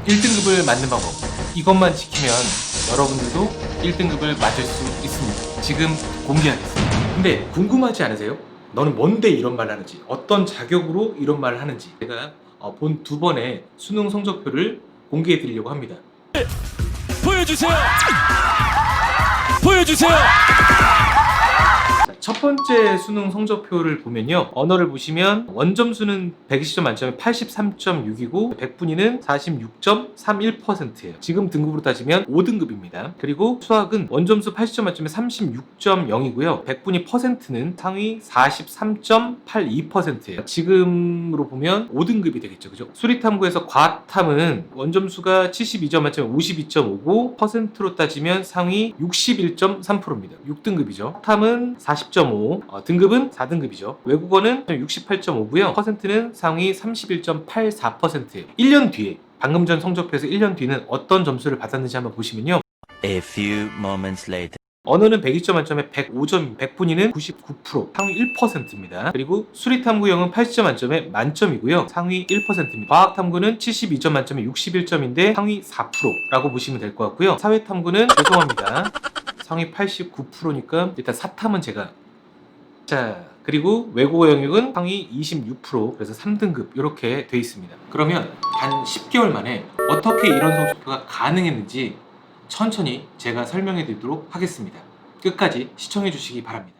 1등급을 맞는 방법, 이것만 지키면 여러분들도 1등급을 맞을 수 있습니다. 지금 공개하겠습니다. 근데 궁금하지 않으세요? 너는 뭔데 이런 말을 하는지, 어떤 자격으로 이런 말을 하는지 제가 본 2번의 수능 성적표를 공개해 드리려고 합니다. 보여주세요. 보여주세요. 첫 번째 수능 성적표를 보면요, 언어를 보시면 원점수는 120점 만점에 83.6이고 100분위는 46.31%예요. 지금 등급으로 따지면 5등급입니다. 그리고 수학은 원점수 80점 만점에 36.0이고요 100분위 퍼센트는 상위 43.82%예요. 지금으로 보면 5등급이 되겠죠, 그죠? 수리탐구에서 과탐은 원점수가 72점 만점에 52.5고 퍼센트로 따지면 상위 61.3%입니다. 6등급이죠. 탐은 40.5, 등급은 4등급이죠. 외국어는 68.5고요. 퍼센트는 상위 31.84%예요. 1년 뒤에, 방금 전 성적표에서 1년 뒤는 어떤 점수를 받았는지 한번 보시면요. A few moments later. 언어는 120점 만점에 105점, 100분위는 99%, 상위 1%입니다. 그리고 수리탐구형은 80점 만점에 만점이고요. 상위 1%입니다. 과학탐구는 72점 만점에 61점인데 상위 4%라고 보시면 될 것 같고요. 사회탐구는 죄송합니다, 상위 89%니까 일단 사탐은 제가, 자, 그리고 외국어 영역은 상위 26%, 그래서 3등급 이렇게 돼 있습니다. 그러면 단 10개월 만에 어떻게 이런 성적표가 가능했는지 천천히 제가 설명해 드리도록 하겠습니다. 끝까지 시청해 주시기 바랍니다.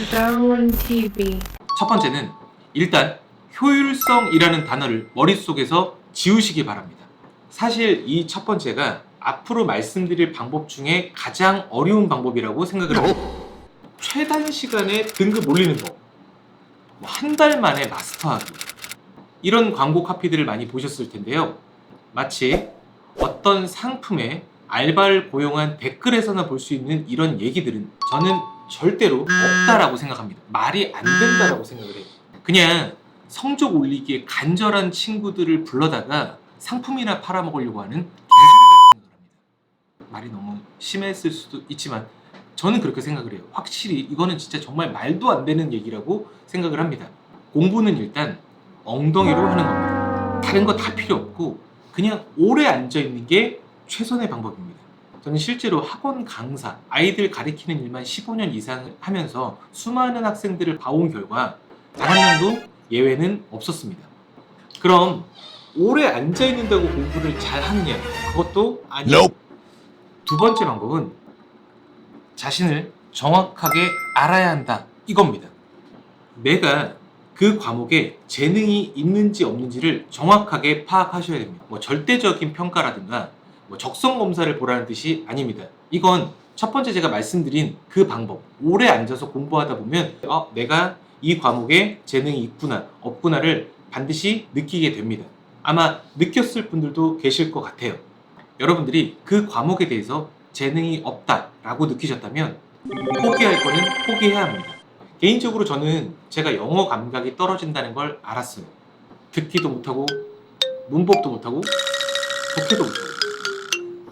Darwin TV. 첫 번째는 일단 효율성이라는 단어를 머릿속에서 지우시기 바랍니다. 사실 이 첫 번째가 앞으로 말씀드릴 방법 중에 가장 어려운 방법이라고 생각을 합니다. 최단 시간에 등급 올리는 거, 한 달 만에 마스터하기, 이런 광고 카피들을 많이 보셨을 텐데요. 마치 어떤 상품에 알바를 고용한 댓글에서나 볼 수 있는 이런 얘기들은 저는 절대로 없다라고 생각합니다. 말이 안 된다라고 생각을 해요. 그냥 성적 올리기에 간절한 친구들을 불러다가 상품이나 팔아먹으려고 하는 개소리라고 생각을 합니다. 말이 너무 심했을 수도 있지만 저는 그렇게 생각을 해요. 확실히 이거는 진짜 정말 말도 안 되는 얘기라고 생각을 합니다. 공부는 일단 엉덩이로 하는 겁니다. 다른 거 다 필요 없고 그냥 오래 앉아있는 게 최선의 방법입니다. 저는 실제로 학원 강사, 아이들 가르치는 일만 15년 이상 하면서 수많은 학생들을 봐온 결과 단 한 명도 예외는 없었습니다. 그럼 오래 앉아있는다고 공부를 잘 하느냐? 그것도 아니에요. 두 번째 방법은 자신을 정확하게 알아야 한다, 이겁니다. 내가 그 과목에 재능이 있는지 없는지를 정확하게 파악하셔야 됩니다. 절대적인 평가라든가 적성 검사를 보라는 뜻이 아닙니다. 이건 첫 번째 제가 말씀드린 그 방법, 오래 앉아서 공부하다 보면 내가 이 과목에 재능이 있구나 없구나를 반드시 느끼게 됩니다. 아마 느꼈을 분들도 계실 것 같아요. 여러분들이 그 과목에 대해서 재능이 없다라고 느끼셨다면 포기할 거는 포기해야 합니다. 개인적으로 저는 제가 영어 감각이 떨어진다는 걸 알았어요. 듣기도 못하고 문법도 못하고 독해도 못하고.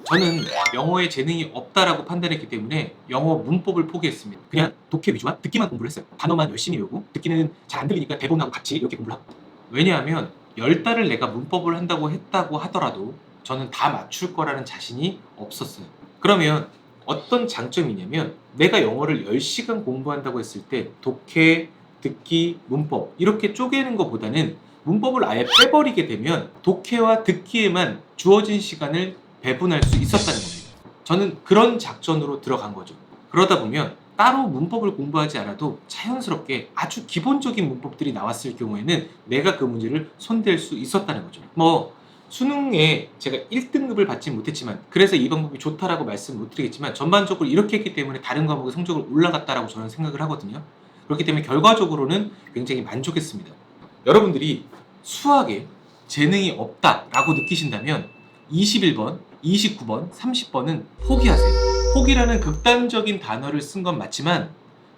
저는 영어에 재능이 없다라고 판단했기 때문에 영어 문법을 포기했습니다. 그냥 독해 위주와 듣기만 공부를 했어요. 단어만 열심히 외우고 듣기는 잘 안 들리니까 대본하고 같이 이렇게 공부를 하고. 왜냐하면 10달을 내가 문법을 한다고 했다고 하더라도 저는 다 맞출 거라는 자신이 없었어요. 그러면 어떤 장점이냐면 내가 영어를 10시간 공부한다고 했을 때 독해, 듣기, 문법 이렇게 쪼개는 것보다는 문법을 아예 빼버리게 되면 독해와 듣기에만 주어진 시간을 배분할 수 있었다는 겁니다. 저는 그런 작전으로 들어간 거죠. 그러다 보면 따로 문법을 공부하지 않아도 자연스럽게 아주 기본적인 문법들이 나왔을 경우에는 내가 그 문제를 손댈 수 있었다는 거죠. 수능에 제가 1등급을 받지 못했지만 그래서 이 방법이 좋다라고 말씀 못 드리겠지만 전반적으로 이렇게 했기 때문에 다른 과목의 성적을 올라갔다라고 저는 생각을 하거든요. 그렇기 때문에 결과적으로는 굉장히 만족했습니다. 여러분들이 수학에 재능이 없다라고 느끼신다면 21번, 29번, 30번은 포기하세요. 포기라는 극단적인 단어를 쓴 건 맞지만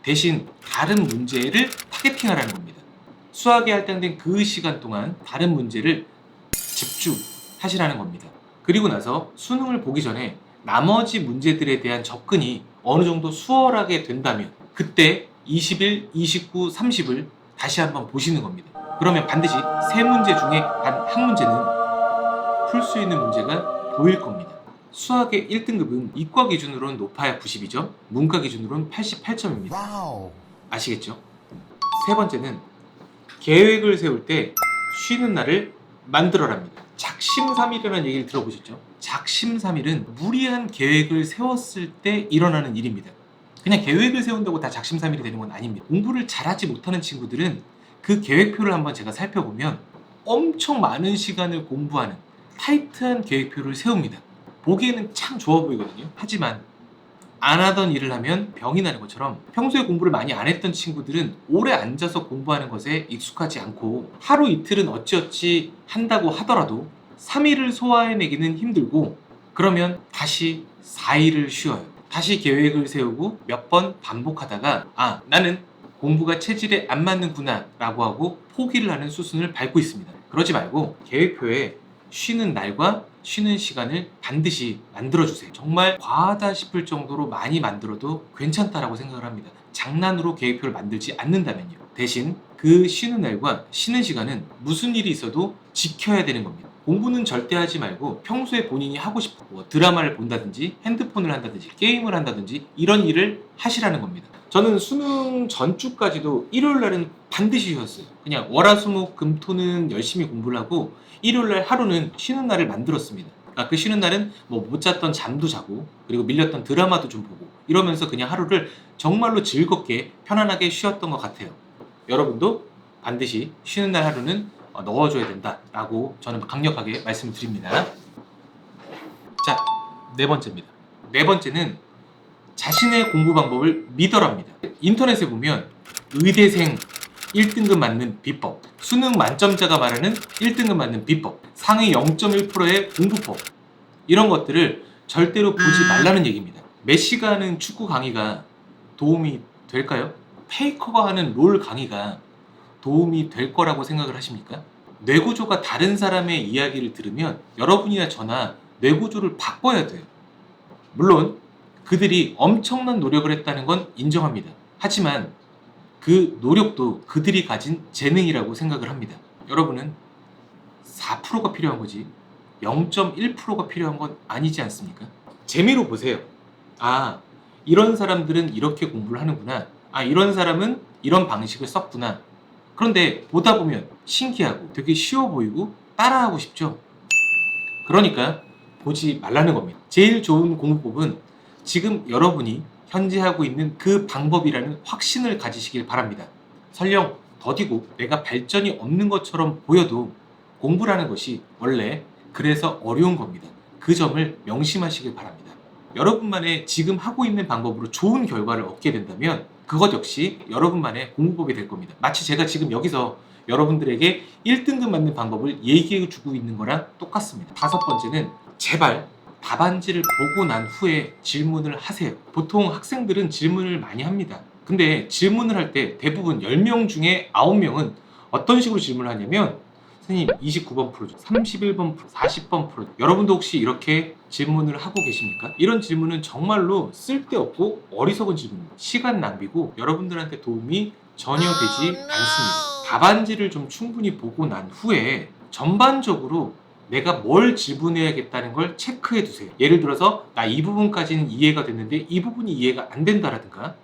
대신 다른 문제를 타겟팅하라는 겁니다. 수학에 할당된 그 시간 동안 다른 문제를 집중하시라는 겁니다. 그리고 나서 수능을 보기 전에 나머지 문제들에 대한 접근이 어느 정도 수월하게 된다면 그때 21, 29, 30을 다시 한번 보시는 겁니다. 그러면 반드시 세 문제 중에 단 한 문제는 풀 수 있는 문제가 보일 겁니다. 수학의 1등급은 이과 기준으로는 높아야 90이죠. 문과 기준으로는 88점입니다. 아시겠죠? 세 번째는 계획을 세울 때 쉬는 날을 만들어랍니다. 작심삼일이라는 얘기를 들어보셨죠? 작심삼일은 무리한 계획을 세웠을 때 일어나는 일입니다. 그냥 계획을 세운다고 다 작심삼일이 되는 건 아닙니다. 공부를 잘하지 못하는 친구들은 그 계획표를 한번 제가 살펴보면 엄청 많은 시간을 공부하는 타이트한 계획표를 세웁니다. 보기에는 참 좋아 보이거든요. 하지만 안 하던 일을 하면 병이 나는 것처럼 평소에 공부를 많이 안 했던 친구들은 오래 앉아서 공부하는 것에 익숙하지 않고 하루 이틀은 어찌어찌 한다고 하더라도 3일을 소화해내기는 힘들고 그러면 다시 4일을 쉬어요. 다시 계획을 세우고 몇 번 반복하다가 아, 나는 공부가 체질에 안 맞는구나 라고 하고 포기를 하는 수순을 밟고 있습니다. 그러지 말고 계획표에 쉬는 날과 쉬는 시간을 반드시 만들어주세요. 정말 과하다 싶을 정도로 많이 만들어도 괜찮다라고 생각을 합니다. 장난으로 계획표를 만들지 않는다면요. 대신 그 쉬는 날과 쉬는 시간은 무슨 일이 있어도 지켜야 되는 겁니다. 공부는 절대 하지 말고 평소에 본인이 하고 싶은 드라마를 본다든지 핸드폰을 한다든지 게임을 한다든지 이런 일을 하시라는 겁니다. 저는 수능 전주까지도 일요일날은 반드시 쉬었어요. 그냥 월화수목금토는 열심히 공부를 하고 일요일날 하루는 쉬는 날을 만들었습니다. 그 쉬는 날은 못 잤던 잠도 자고 그리고 밀렸던 드라마도 좀 보고 이러면서 그냥 하루를 정말로 즐겁게 편안하게 쉬었던 것 같아요. 여러분도 반드시 쉬는 날 하루는 넣어줘야 된다라고 저는 강력하게 말씀을 드립니다. 자, 네 번째입니다. 네 번째는 자신의 공부 방법을 믿어랍니다. 인터넷에 보면 의대생 1등급 맞는 비법, 수능 만점자가 말하는 1등급 맞는 비법, 상위 0.1%의 공부법 이런 것들을 절대로 보지 말라는 얘기입니다. 메시가 하는 축구 강의가 도움이 될까요? 페이커가 하는 롤 강의가 도움이 될 거라고 생각을 하십니까? 뇌구조가 다른 사람의 이야기를 들으면 여러분이나 저나 뇌구조를 바꿔야 돼요. 물론 그들이 엄청난 노력을 했다는 건 인정합니다. 하지만 그 노력도 그들이 가진 재능이라고 생각을 합니다. 여러분은 4%가 필요한 거지 0.1%가 필요한 건 아니지 않습니까? 재미로 보세요. 아, 이런 사람들은 이렇게 공부를 하는구나. 아, 이런 사람은 이런 방식을 썼구나. 그런데 보다 보면 신기하고 되게 쉬워 보이고 따라하고 싶죠? 그러니까 보지 말라는 겁니다. 제일 좋은 공부법은 지금 여러분이 현재 하고 있는 그 방법이라는 확신을 가지시길 바랍니다. 설령 더디고 내가 발전이 없는 것처럼 보여도 공부라는 것이 원래 그래서 어려운 겁니다. 그 점을 명심하시길 바랍니다. 여러분만의 지금 하고 있는 방법으로 좋은 결과를 얻게 된다면 그것 역시 여러분만의 공부법이 될 겁니다. 마치 제가 지금 여기서 여러분들에게 1등급 맞는 방법을 얘기해 주고 있는 거랑 똑같습니다. 다섯 번째는 제발 답안지를 보고 난 후에 질문을 하세요. 보통 학생들은 질문을 많이 합니다. 근데 질문을 할 때 대부분 10명 중에 9명은 어떤 식으로 질문을 하냐면 선생님 29번 풀어줘, 31번 풀어줘, 40번 풀어줘. 여러분도 혹시 이렇게 질문을 하고 계십니까? 이런 질문은 정말로 쓸데없고 어리석은 질문입니다. 시간 낭비고 여러분들한테 도움이 전혀 되지 않습니다. 답안지를 좀 충분히 보고 난 후에 전반적으로 내가 뭘 질문해야겠다는 걸 체크해 두세요. 예를 들어서 나 이 부분까지는 이해가 됐는데 이 부분이 이해가 안 된다라든가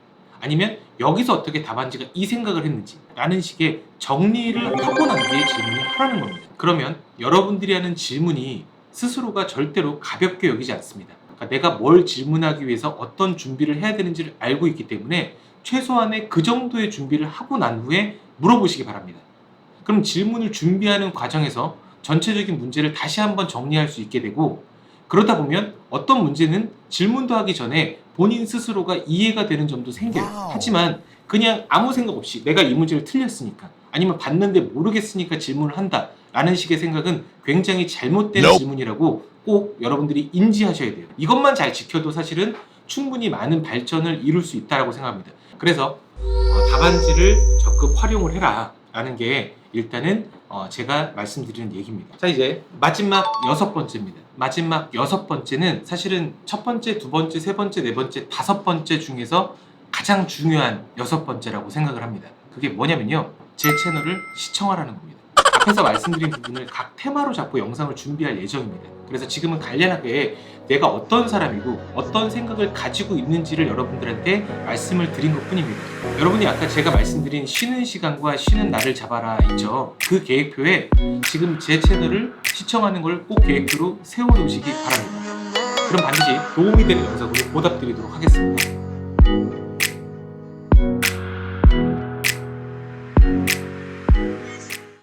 아니면 여기서 어떻게 답안지가 이 생각을 했는지 라는 식의 정리를 하고 난 뒤에 질문을 하라는 겁니다. 그러면 여러분들이 하는 질문이 스스로가 절대로 가볍게 여기지 않습니다. 그러니까 내가 뭘 질문하기 위해서 어떤 준비를 해야 되는지를 알고 있기 때문에 최소한의 그 정도의 준비를 하고 난 후에 물어보시기 바랍니다. 그럼 질문을 준비하는 과정에서 전체적인 문제를 다시 한번 정리할 수 있게 되고 그러다 보면 어떤 문제는 질문도 하기 전에 본인 스스로가 이해가 되는 점도 생겨요. 하지만 그냥 아무 생각 없이 내가 이 문제를 틀렸으니까 아니면 봤는데 모르겠으니까 질문을 한다 라는 식의 생각은 굉장히 잘못된 질문이라고 꼭 여러분들이 인지하셔야 돼요. 이것만 잘 지켜도 사실은 충분히 많은 발전을 이룰 수 있다고 생각합니다. 그래서 답안지를 적극 활용을 해라 라는 게 일단은 제가 말씀드리는 얘기입니다. 자, 이제 마지막 6번째입니다. 마지막 6번째는 사실은 첫 번째, 두 번째, 세 번째, 네 번째, 5번째 중에서 가장 중요한 6번째라고 생각을 합니다. 그게 뭐냐면요, 제 채널을 시청하라는 겁니다. 앞에서 말씀드린 부분을 각 테마로 잡고 영상을 준비할 예정입니다. 그래서 지금은 간략하게 내가 어떤 사람이고 어떤 생각을 가지고 있는지를 여러분들한테 말씀을 드린 것 뿐입니다. 여러분이 아까 제가 말씀드린 쉬는 시간과 쉬는 날을 잡아라 있죠. 그 계획표에 지금 제 채널을 시청하는 걸 꼭 계획표로 세워놓으시기 바랍니다. 그럼 반드시 도움이 되는 영상으로 보답드리도록 하겠습니다.